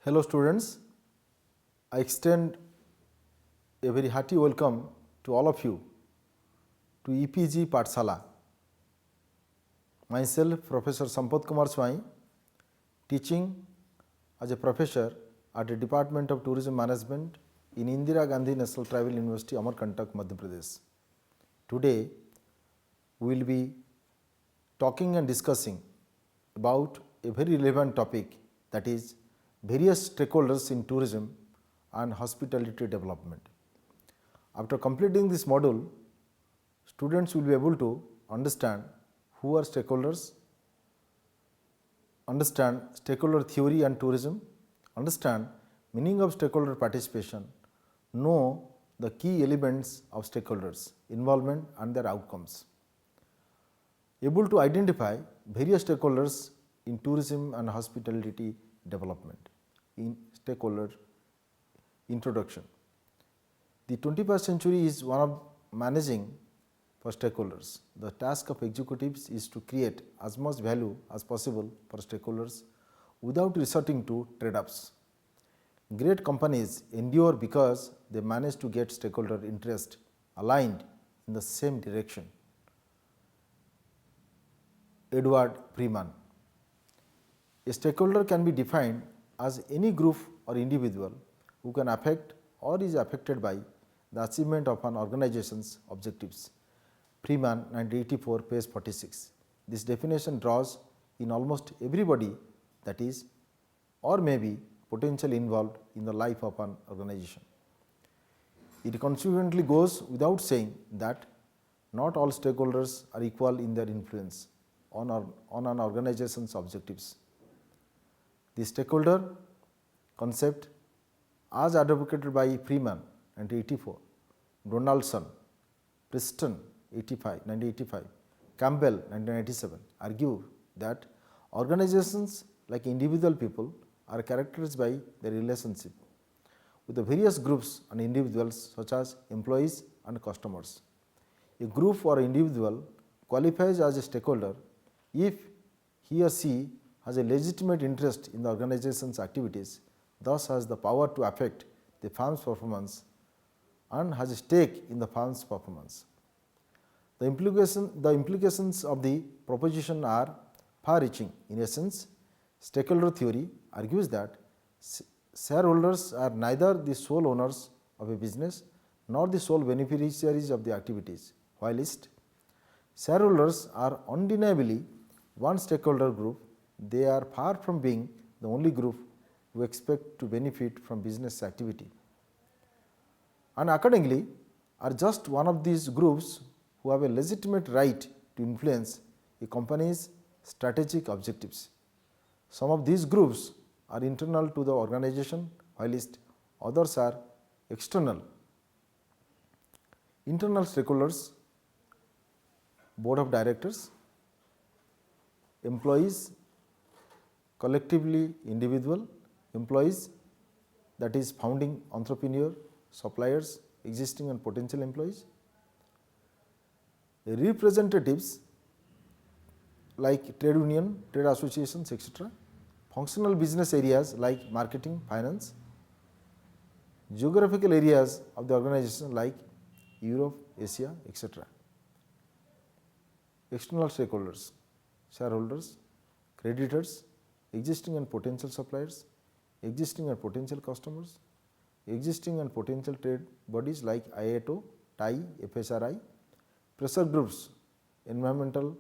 Hello students, I extend a very hearty welcome to all of you to EPG Pathshala. Myself Professor Sampath Kumar Swai, teaching as a professor at the Department of Tourism Management in Indira Gandhi National Tribal University, Amarkantak, Madhya Pradesh. Today we will be talking and discussing about a very relevant topic, that is various stakeholders in tourism and hospitality development. After completing this module, students will be able to understand who are stakeholders, understand stakeholder theory and tourism, understand meaning of stakeholder participation, know the key elements of stakeholders involvement and their outcomes. Able to identify various stakeholders in tourism and hospitality development. In stakeholder introduction, the 21st century is one of managing for stakeholders. The task of executives is to create as much value as possible for stakeholders without resorting to trade-offs. Great companies endure because they manage to get stakeholder interest aligned in the same direction. Edward Freeman. A stakeholder can be defined as any group or individual who can affect or is affected by the achievement of an organization's objectives. Freeman, 1984, page 46. This definition draws in almost everybody that is or may be potentially involved in the life of an organization. It consequently goes without saying that not all stakeholders are equal in their influence on an organization's objectives. The stakeholder concept, as advocated by Freeman 1984, Donaldson, Preston 1985, Campbell 1997, argue that organizations like individual people are characterized by their relationship with the various groups and individuals such as employees and customers. A group or individual qualifies as a stakeholder if he or she has a legitimate interest in the organization's activities, thus has the power to affect the firm's performance and has a stake in the firm's performance. The implications of the proposition are far-reaching. In essence, stakeholder theory argues that shareholders are neither the sole owners of a business nor the sole beneficiaries of the activities, whilst shareholders are undeniably one stakeholder group. They are far from being the only group who expect to benefit from business activity, and accordingly are just one of these groups who have a legitimate right to influence a company's strategic objectives. Some of these groups are internal to the organization, whilst others are external. Internal stakeholders, board of directors, employees, collectively individual employees, that is founding entrepreneur, suppliers, existing and potential employees, representatives like trade union, trade associations, etc., functional business areas like marketing, finance, geographical areas of the organization like Europe, Asia, etc. External stakeholders, shareholders, creditors, existing and potential suppliers, existing and potential customers, existing and potential trade bodies like IATO, TAI, FSRI, pressure groups, environmental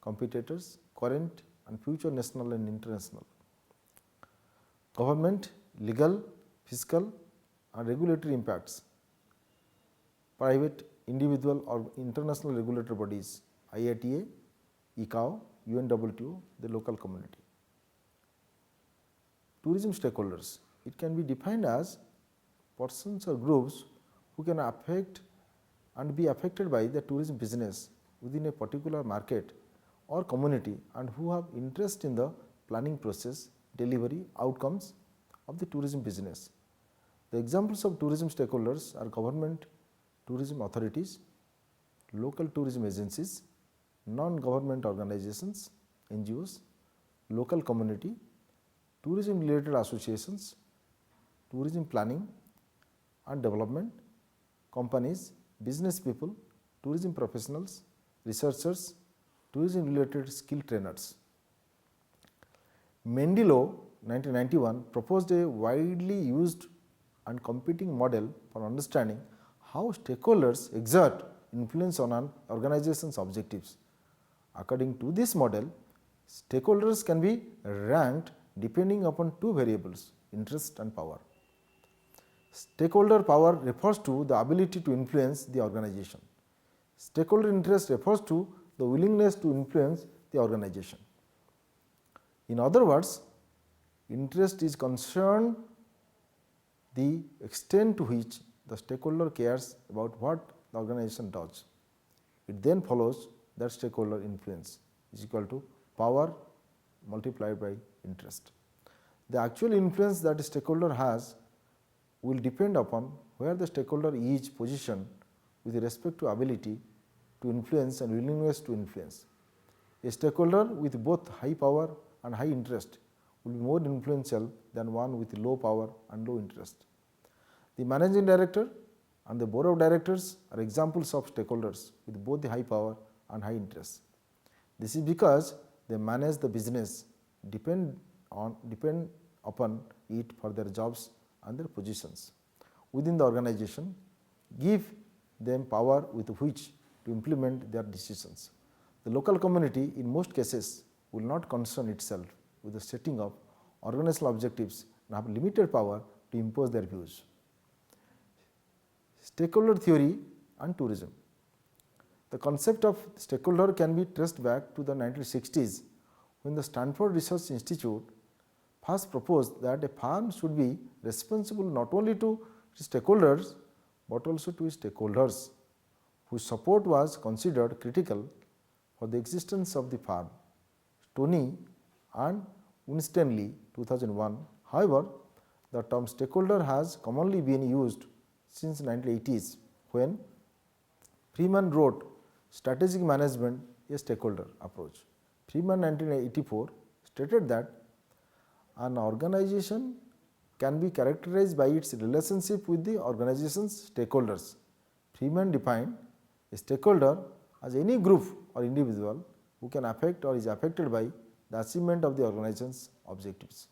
competitors, current and future national and international, government, legal, fiscal and regulatory impacts, private, individual or international regulatory bodies, IATA, ICAO, UNWTO, the local community. Tourism stakeholders, it can be defined as persons or groups who can affect and be affected by the tourism business within a particular market or community and who have interest in the planning process, delivery, outcomes of the tourism business. The examples of tourism stakeholders are government tourism authorities, local tourism agencies, non-government organizations, NGOs, local community, tourism related associations, tourism planning and development, companies, business people, tourism professionals, researchers, tourism related skill trainers. Mendilo 1991 proposed a widely used and competing model for understanding how stakeholders exert influence on an organization's objectives. According to this model, stakeholders can be ranked depending upon two variables, interest and power. Stakeholder power refers to the ability to influence the organization. Stakeholder interest refers to the willingness to influence the organization. In other words, interest is concerned the extent to which the stakeholder cares about what the organization does. It then follows that stakeholder influence is equal to power multiplied by interest. The actual influence that a stakeholder has will depend upon where the stakeholder is positioned with respect to ability to influence and willingness to influence. A stakeholder with both high power and high interest will be more influential than one with low power and low interest. The managing director and the board of directors are examples of stakeholders with both the high power and high interest. This is because they manage the business, depend upon it for their jobs and their positions within the organization, give them power with which to implement their decisions. The local community in most cases will not concern itself with the setting of organizational objectives and have limited power to impose their views. Stakeholder theory and tourism. The concept of stakeholder can be traced back to the 1960s when the Stanford Research Institute first proposed that a firm should be responsible not only to its stakeholders but also to its stakeholders whose support was considered critical for the existence of the firm. Stoney and Winstanley 2001. However, the term stakeholder has commonly been used since 1980s when Freeman wrote Strategic Management, a Stakeholder Approach. Freeman 1984 stated that an organization can be characterized by its relationship with the organization's stakeholders. Freeman defined a stakeholder as any group or individual who can affect or is affected by the achievement of the organization's objectives.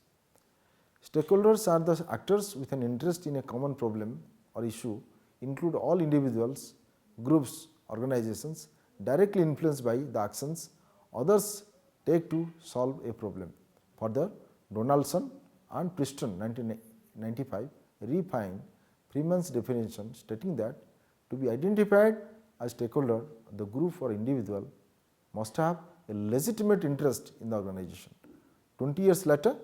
Stakeholders are the actors with an interest in a common problem or issue, include all individuals, groups, organizations directly influenced by the actions others take to solve a problem. Further, Donaldson and Preston 1995 refined Freeman's definition, stating that to be identified as stakeholder, the group or individual must have a legitimate interest in the organization. 20 years later,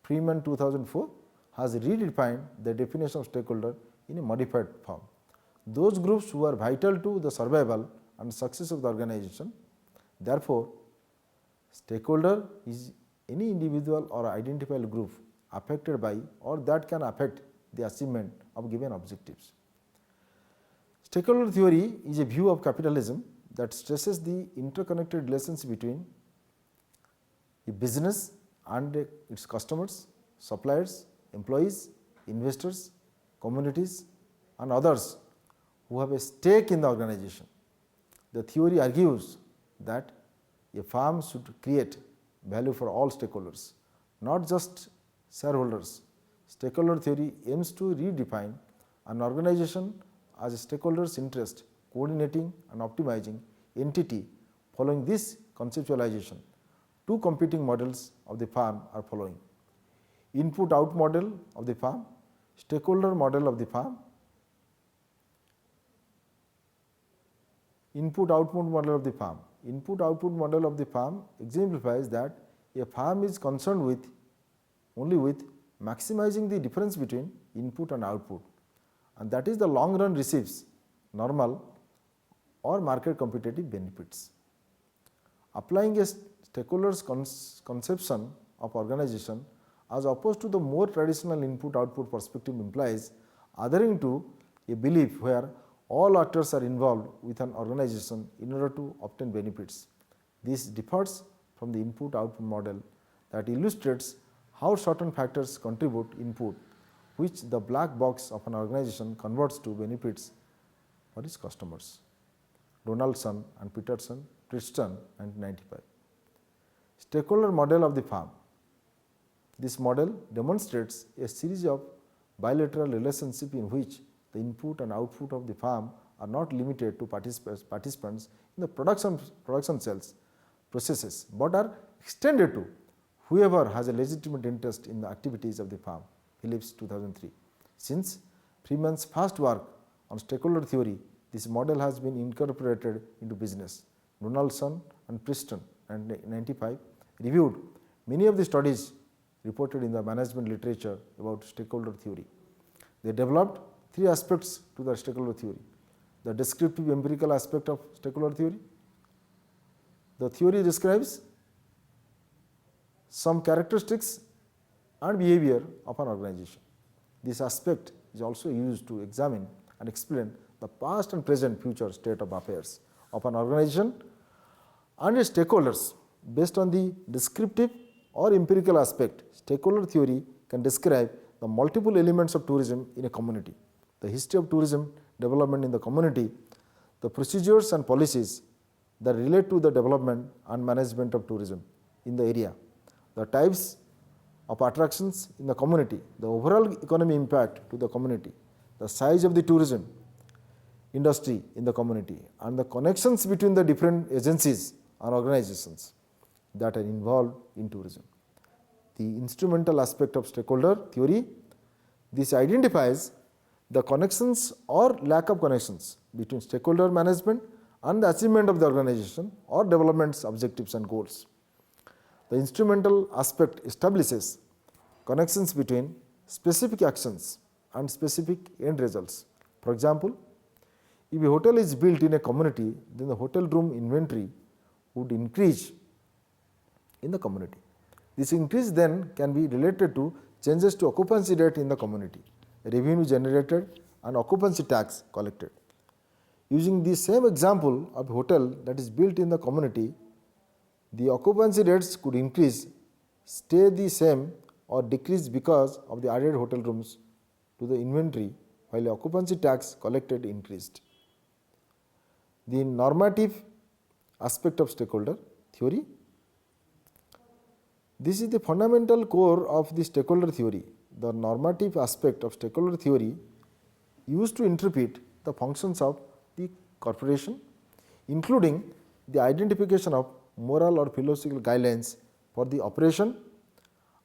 Freeman 2004 has redefined the definition of stakeholder in a modified form. Those groups who are vital to the survival and success of the organization. Therefore, stakeholder is any individual or identifiable group affected by or that can affect the achievement of given objectives. Stakeholder theory is a view of capitalism that stresses the interconnected relations between a business and its customers, suppliers, employees, investors, communities and others who have a stake in the organization. The theory argues that a firm should create value for all stakeholders, not just shareholders. Stakeholder theory aims to redefine an organization as a stakeholder's interest, coordinating and optimizing entity. Following this conceptualization, two competing models of the firm are following: input-out model of the firm, stakeholder model of the firm. Input-output model of the firm. Input-output model of the firm exemplifies that a firm is concerned with only with maximizing the difference between input and output, and that is the long run receives normal or market competitive benefits. Applying a stakeholder's conception of organization as opposed to the more traditional input-output perspective implies adhering to a belief where all actors are involved with an organization in order to obtain benefits. This differs from the input-output model that illustrates how certain factors contribute input, which the black box of an organization converts to benefits for its customers. Donaldson and Peterson, Princeton, 1995. Stakeholder model of the firm. This model demonstrates a series of bilateral relationships in which the input and output of the firm are not limited to participants in the production cells processes, but are extended to whoever has a legitimate interest in the activities of the firm. Phillips, 2003. Since Freeman's first work on stakeholder theory, this model has been incorporated into business. Donaldson and Princeton, 1995, reviewed many of the studies reported in the management literature about stakeholder theory. They developed three aspects to the stakeholder theory: the descriptive empirical aspect of stakeholder theory. The theory describes some characteristics and behavior of an organization. This aspect is also used to examine and explain the past and present future state of affairs of an organization and its stakeholders. Based on the descriptive or empirical aspect, stakeholder theory can describe the multiple elements of tourism in a community: the history of tourism development in the community, the procedures and policies that relate to the development and management of tourism in the area, the types of attractions in the community, the overall economic impact to the community, the size of the tourism industry in the community, and the connections between the different agencies and organizations that are involved in tourism. The instrumental aspect of stakeholder theory, this identifies the connections or lack of connections between stakeholder management and the achievement of the organization or development's objectives and goals. The instrumental aspect establishes connections between specific actions and specific end results. For example, if a hotel is built in a community, then the hotel room inventory would increase in the community. This increase then can be related to changes to occupancy rate in the community, revenue generated and occupancy tax collected. Using the same example of a hotel that is built in the community, the occupancy rates could increase, stay the same, or decrease because of the added hotel rooms to the inventory, while the occupancy tax collected increased. The normative aspect of stakeholder theory. This is the fundamental core of the stakeholder theory. The normative aspect of stakeholder theory used to interpret the functions of the corporation, including the identification of moral or philosophical guidelines for the operation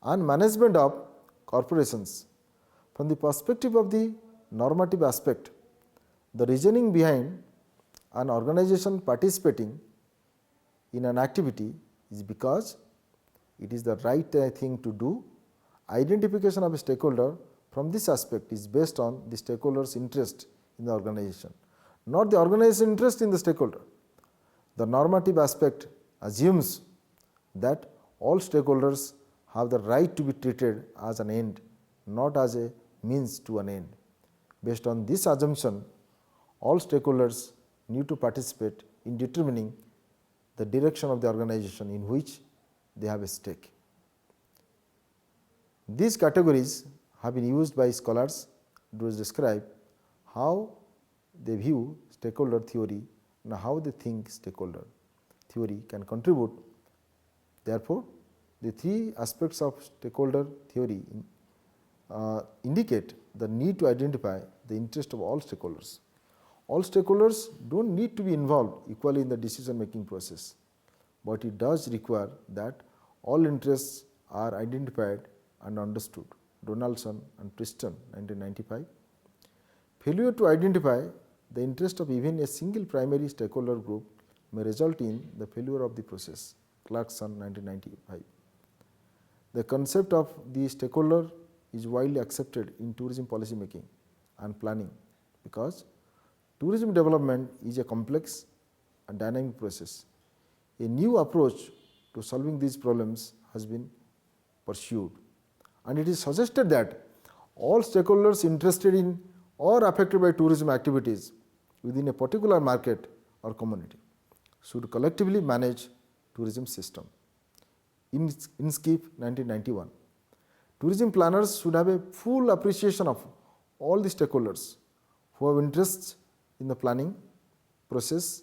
and management of corporations. From the perspective of the normative aspect, the reasoning behind an organization participating in an activity is because it is the right thing to do. Identification of a stakeholder from this aspect is based on the stakeholder's interest in the organization, not the organization's interest in the stakeholder. The normative aspect assumes that all stakeholders have the right to be treated as an end, not as a means to an end. Based on this assumption, all stakeholders need to participate in determining the direction of the organization in which they have a stake. These categories have been used by scholars to describe how they view stakeholder theory and how they think stakeholder theory can contribute. Therefore, the three aspects of stakeholder theory indicate the need to identify the interest of all stakeholders. All stakeholders do not need to be involved equally in the decision making process, but it does require that all interests are identified and understood. Donaldson and Princeton, 1995. Failure to identify the interest of even a single primary stakeholder group may result in the failure of the process. Clarkson, 1995. The concept of the stakeholder is widely accepted in tourism policy making and planning because tourism development is a complex and dynamic process a new approach to solving these problems has been pursued, and it is suggested that all stakeholders interested in or affected by tourism activities within a particular market or community should collectively manage tourism system. In SKIP 1991, tourism planners should have a full appreciation of all the stakeholders who have interests in the planning, process,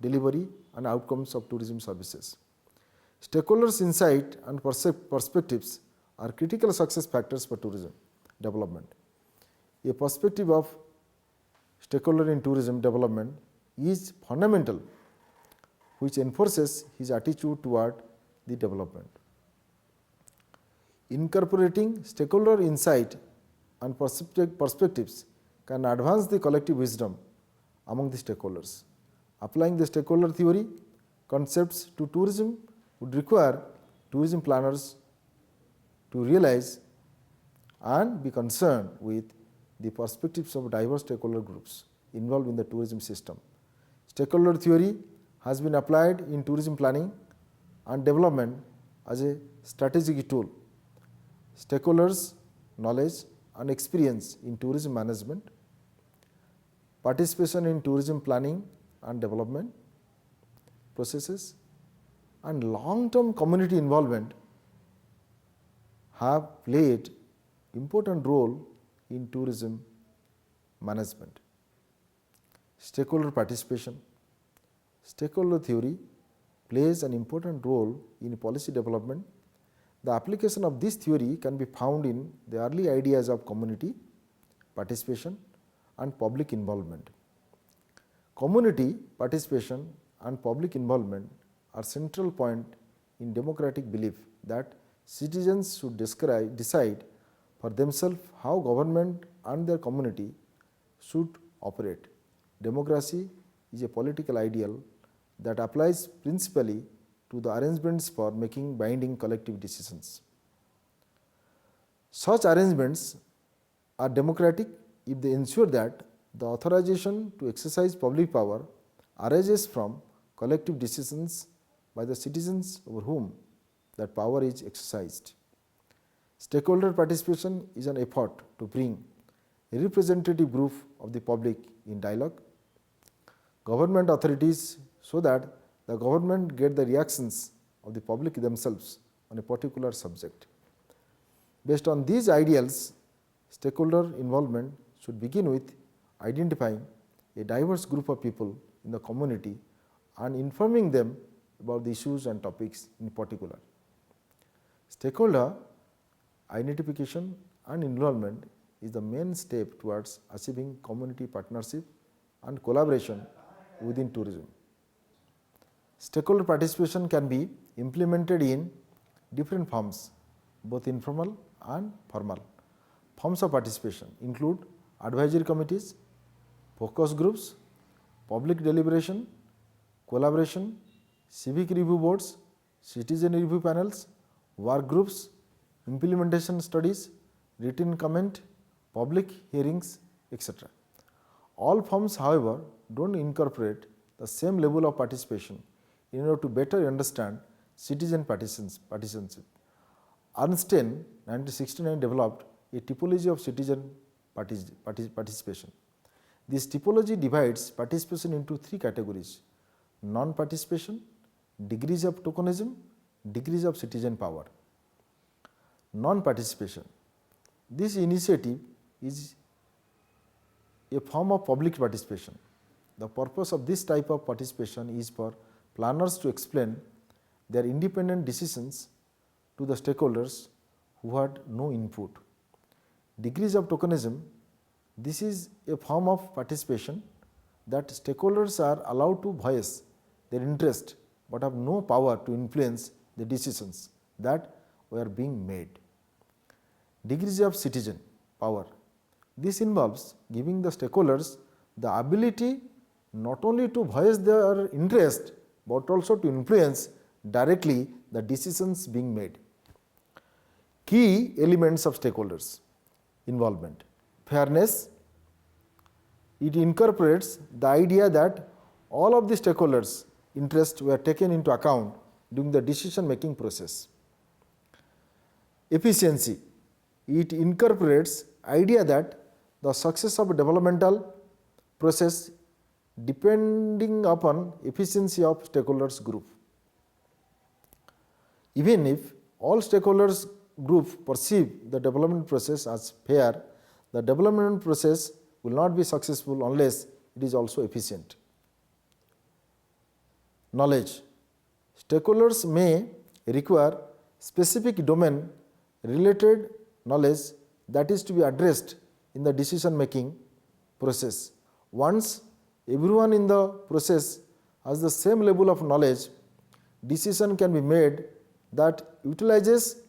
delivery and outcomes of tourism services. Stakeholders' insight and perspectives are critical success factors for tourism development. A perspective of stakeholder in tourism development is fundamental, which enforces his attitude toward the development. Incorporating stakeholder insight and perspectives can advance the collective wisdom among the stakeholders. Applying the stakeholder theory concepts to tourism would require tourism planners to realize and be concerned with the perspectives of diverse stakeholder groups involved in the tourism system. Stakeholder theory has been applied in tourism planning and development as a strategic tool. Stakeholders' knowledge and experience in tourism management, participation in tourism planning and development processes, and long-term community involvement have played important role in tourism management. Stakeholder participation. Stakeholder theory plays an important role in policy development. The application of this theory can be found in the early ideas of community participation and public involvement. Community participation and public involvement are central point in democratic belief that citizens should decide for themselves how government and their community should operate. Democracy is a political ideal that applies principally to the arrangements for making binding collective decisions. Such arrangements are democratic if they ensure that the authorization to exercise public power arises from collective decisions by the citizens over whom that power is exercised. Stakeholder participation is an effort to bring a representative group of the public in dialogue, government authorities, so that the government get the reactions of the public themselves on a particular subject. Based on these ideals, stakeholder involvement should begin with identifying a diverse group of people in the community and informing them about the issues and topics in particular. Stakeholder identification and involvement is the main step towards achieving community partnership and collaboration within tourism. Stakeholder participation can be implemented in different forms, both informal and formal. Forms of participation include advisory committees, focus groups, public deliberation, collaboration, civic review boards, citizen review panels, work groups, implementation studies, written comment, public hearings, etc. All forms, however, do not incorporate the same level of participation in order to better understand citizen partisanship. Ernst-Stein 1969 developed a typology of citizen participation. This typology divides participation into three categories: non-participation, degrees of tokenism, degrees of citizen power. Non-participation. This initiative is a form of public participation. The purpose of this type of participation is for planners to explain their independent decisions to the stakeholders who had no input. Degrees of tokenism. This is a form of participation that stakeholders are allowed to voice their interest but have no power to influence the decisions that were being made. Degrees of citizen power. This involves giving the stakeholders the ability not only to voice their interest but also to influence directly the decisions being made. Key elements of stakeholders involvement. Fairness. It incorporates the idea that all of the stakeholders interests were taken into account during the decision making process. Efficiency. It incorporates idea that the success of a developmental process depending upon efficiency of stakeholders group. Even if all stakeholders group perceive the development process as fair, the development process will not be successful unless it is also efficient. Knowledge. Stakeholders may require specific domain related knowledge that is to be addressed in the decision making process. Once everyone in the process has the same level of knowledge, decision can be made that utilizes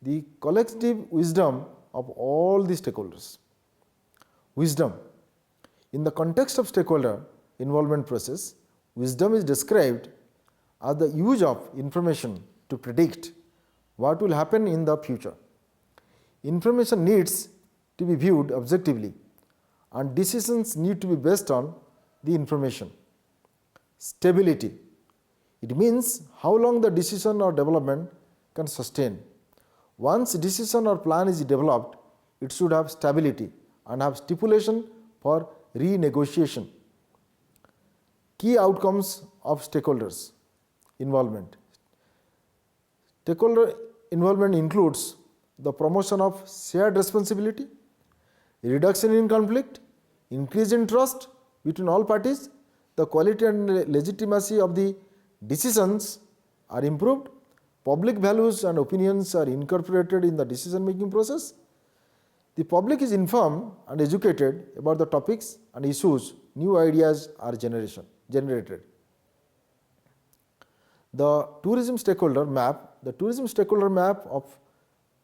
the collective wisdom of all the stakeholders. Wisdom. In the context of stakeholder involvement process, wisdom is described as the use of information to predict what will happen in the future. Information needs to be viewed objectively and decisions need to be based on the information. Stability. It means how long the decision or development can sustain. Once decision or plan is developed, it should have stability and have stipulation for renegotiation. Key outcomes of stakeholders involvement. Stakeholder involvement includes the promotion of shared responsibility, reduction in conflict, increase in trust between all parties, the quality and legitimacy of the decisions are improved, public values and opinions are incorporated in the decision making process, the public is informed and educated about the topics and issues, new ideas are generated. The tourism stakeholder map of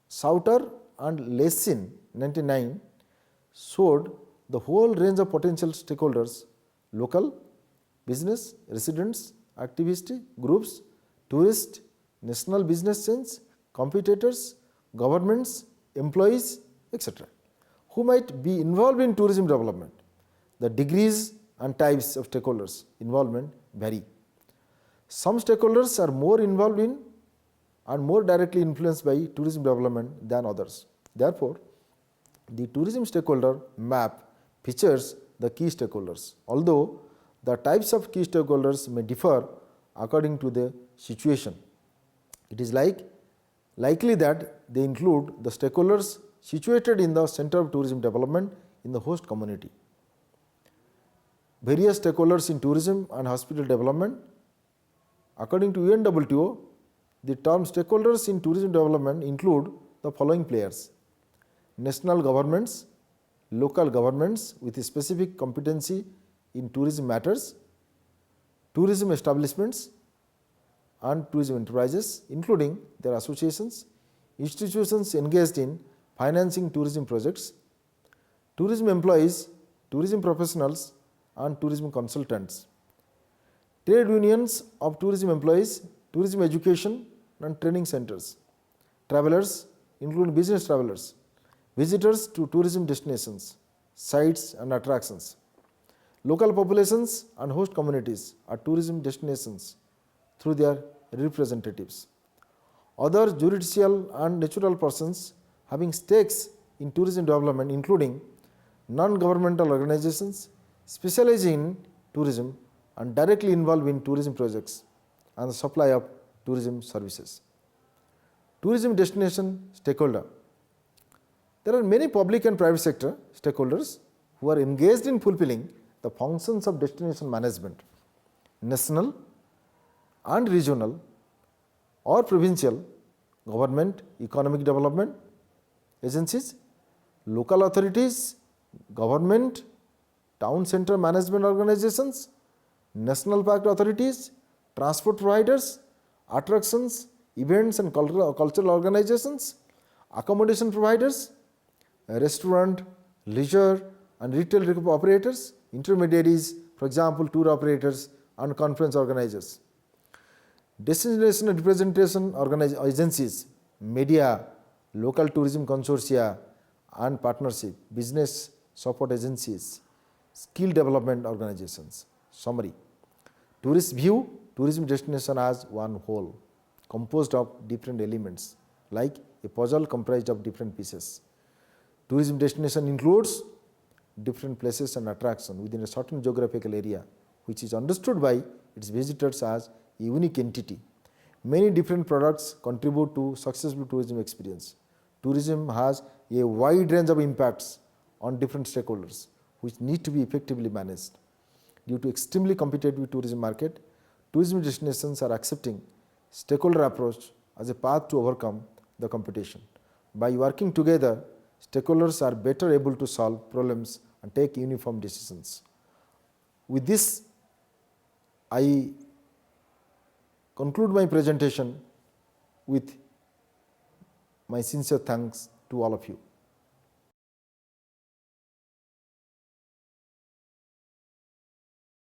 Sauter and Lessin 1999 showed the whole range of potential stakeholders: local, business, residents, activist groups, tourists, national business chains, competitors, governments, employees, etc., who might be involved in tourism development. The degrees and types of stakeholders involvement vary. Some stakeholders are more involved in and more directly influenced by tourism development than others. Therefore, the tourism stakeholder map features the key stakeholders, although the types of key stakeholders may differ according to the situation. It is likely that they include the stakeholders situated in the center of tourism development in the host community. Various stakeholders in tourism and hospital development. According to UNWTO, the term stakeholders in tourism development include the following players: national governments, local governments with a specific competency in tourism matters, tourism establishments and tourism enterprises, including their associations, institutions engaged in financing tourism projects, tourism employees, tourism professionals and tourism consultants, trade unions of tourism employees, tourism education and training centers, travelers including business travelers, visitors to tourism destinations, sites and attractions, local populations and host communities are tourism destinations through their representatives, other judicial and natural persons having stakes in tourism development, including non-governmental organizations specializing in tourism and directly involved in tourism projects and the supply of tourism services. Tourism destination stakeholder. There are many public and private sector stakeholders who are engaged in fulfilling the functions of destination management. National and regional or provincial government, economic development agencies, local authorities, government, town center management organizations, national park authorities, transport providers, attractions, events and cultural organizations, accommodation providers, restaurant, leisure and retail operators, intermediaries, for example, tour operators and conference organizers, destination representation agencies, media, local tourism consortia and partnership, business support agencies, skill development organizations. Summary: tourist view tourism destination as one whole composed of different elements like a puzzle comprised of different pieces. Tourism destination includes different places and attractions within a certain geographical area which is understood by its visitors as a unique entity. Many different products contribute to successful tourism experience. Tourism has a wide range of impacts on different stakeholders which need to be effectively managed. Due to extremely competitive tourism market, tourism destinations are accepting stakeholder approach as a path to overcome the competition. By working together, stakeholders are better able to solve problems and take uniform decisions. With this, I conclude my presentation with my sincere thanks to all of you.